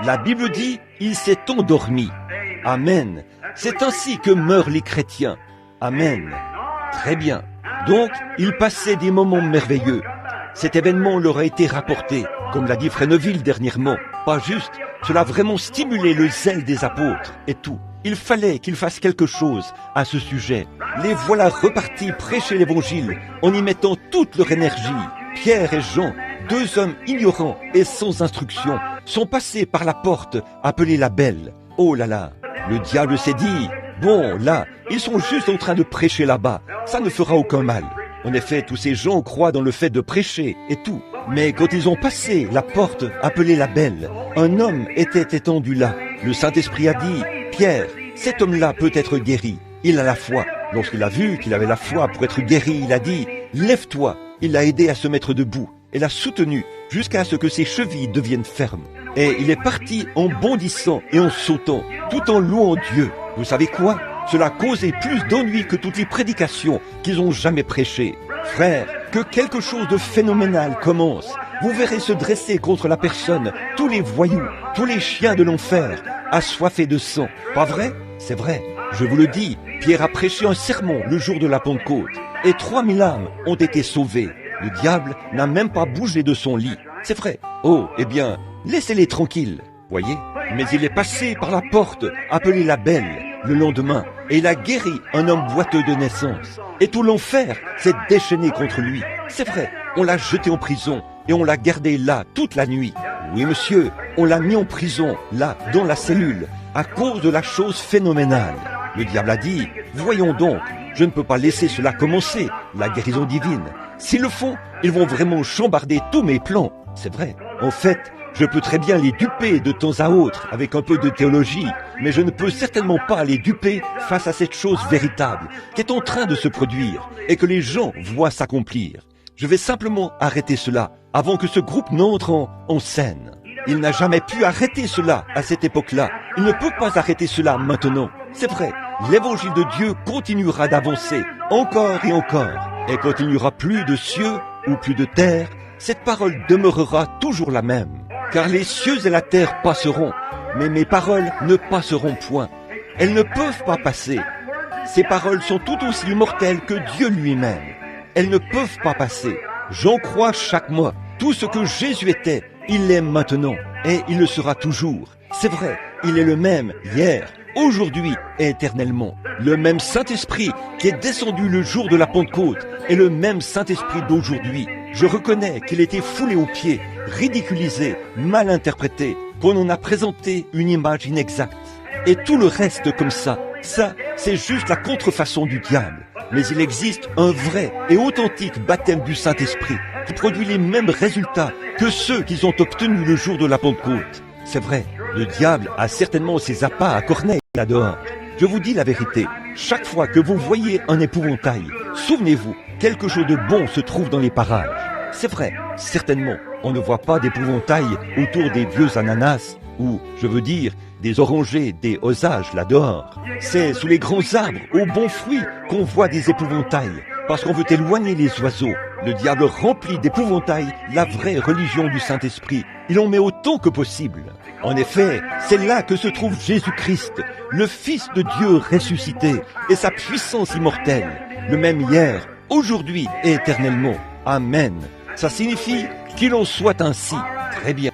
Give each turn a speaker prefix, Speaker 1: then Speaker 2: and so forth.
Speaker 1: La Bible dit, il s'est endormi. Amen. C'est ainsi que meurent les chrétiens. Amen. Très bien. Donc, ils passaient des moments merveilleux. Cet événement leur a été rapporté, comme l'a dit Fréneville dernièrement. Pas juste, cela a vraiment stimulé le zèle des apôtres et tout. Il fallait qu'ils fassent quelque chose à ce sujet. Les voilà repartis prêcher l'évangile en y mettant toute leur énergie. Pierre et Jean, deux hommes ignorants et sans instruction, sont passés par la porte appelée la Belle. Oh là là, le diable s'est dit, bon là, ils sont juste en train de prêcher là-bas, ça ne fera aucun mal. En effet, tous ces gens croient dans le fait de prêcher et tout. Mais quand ils ont passé la porte appelée la Belle, un homme était étendu là. Le Saint-Esprit a dit, Pierre, cet homme-là peut être guéri. Il a la foi. Lorsqu'il a vu qu'il avait la foi pour être guéri, il a dit, lève-toi. Il l'a aidé à se mettre debout et l'a soutenu jusqu'à ce que ses chevilles deviennent fermes. Et il est parti en bondissant et en sautant, tout en louant Dieu. Vous savez quoi? Cela a causé plus d'ennui que toutes les prédications qu'ils ont jamais prêchées. Frère, que quelque chose de phénoménal commence. Vous verrez se dresser contre la personne tous les voyous, tous les chiens de l'enfer, assoiffés de sang. Pas vrai? C'est vrai. Je vous le dis, Pierre a prêché un sermon le jour de la Pentecôte, et 3000 âmes ont été sauvées. Le diable n'a même pas bougé de son lit. C'est vrai. Oh, eh bien, laissez-les tranquilles. Voyez? Mais il est passé par la porte appelée la Belle le lendemain, et il a guéri un homme boiteux de naissance. Et tout l'enfer s'est déchaîné contre lui. C'est vrai, on l'a jeté en prison, et on l'a gardé là toute la nuit. Oui, monsieur, on l'a mis en prison, là, dans la cellule, à cause de la chose phénoménale. Le diable a dit, voyons donc, je ne peux pas laisser cela commencer, la guérison divine. S'ils le font, ils vont vraiment chambarder tous mes plans. C'est vrai. En fait, je peux très bien les duper de temps à autre avec un peu de théologie, mais je ne peux certainement pas les duper face à cette chose véritable qui est en train de se produire et que les gens voient s'accomplir. Je vais simplement arrêter cela avant que ce groupe n'entre en scène. Il n'a jamais pu arrêter cela à cette époque-là. Il ne peut pas arrêter cela maintenant. C'est vrai, l'évangile de Dieu continuera d'avancer encore et encore. Et quand il n'y aura plus de cieux ou plus de terre, cette parole demeurera toujours la même. Car les cieux et la terre passeront, mais mes paroles ne passeront point. Elles ne peuvent pas passer. Ces paroles sont tout aussi immortelles que Dieu lui-même. Elles ne peuvent pas passer. J'en crois chaque mois. Tout ce que Jésus était, il l'est maintenant, et il le sera toujours. C'est vrai, il est le même hier, aujourd'hui et éternellement. Le même Saint-Esprit qui est descendu le jour de la Pentecôte est le même Saint-Esprit d'aujourd'hui. Je reconnais qu'il était foulé aux pieds, ridiculisé, mal interprété, qu'on en a présenté une image inexacte. Et tout le reste comme ça, c'est juste la contrefaçon du diable. Mais il existe un vrai et authentique baptême du Saint-Esprit qui produit les mêmes résultats que ceux qu'ils ont obtenus le jour de la Pentecôte. C'est vrai, le diable a certainement ses appâts à Corneille là-dehors. Je vous dis la vérité, chaque fois que vous voyez un épouvantail, souvenez-vous, quelque chose de bon se trouve dans les parages. C'est vrai, certainement, on ne voit pas d'épouvantail autour des vieux ananas, ou, je veux dire, des orangers, des osages là-dehors. C'est sous les grands arbres, aux bons fruits, qu'on voit des épouvantails, parce qu'on veut éloigner les oiseaux. Le diable remplit d'épouvantail la vraie religion du Saint-Esprit. Il en met autant que possible. En effet, c'est là que se trouve Jésus-Christ, le Fils de Dieu ressuscité, et sa puissance immortelle, le même hier, aujourd'hui et éternellement. Amen. Ça signifie qu'il en soit ainsi. Très bien.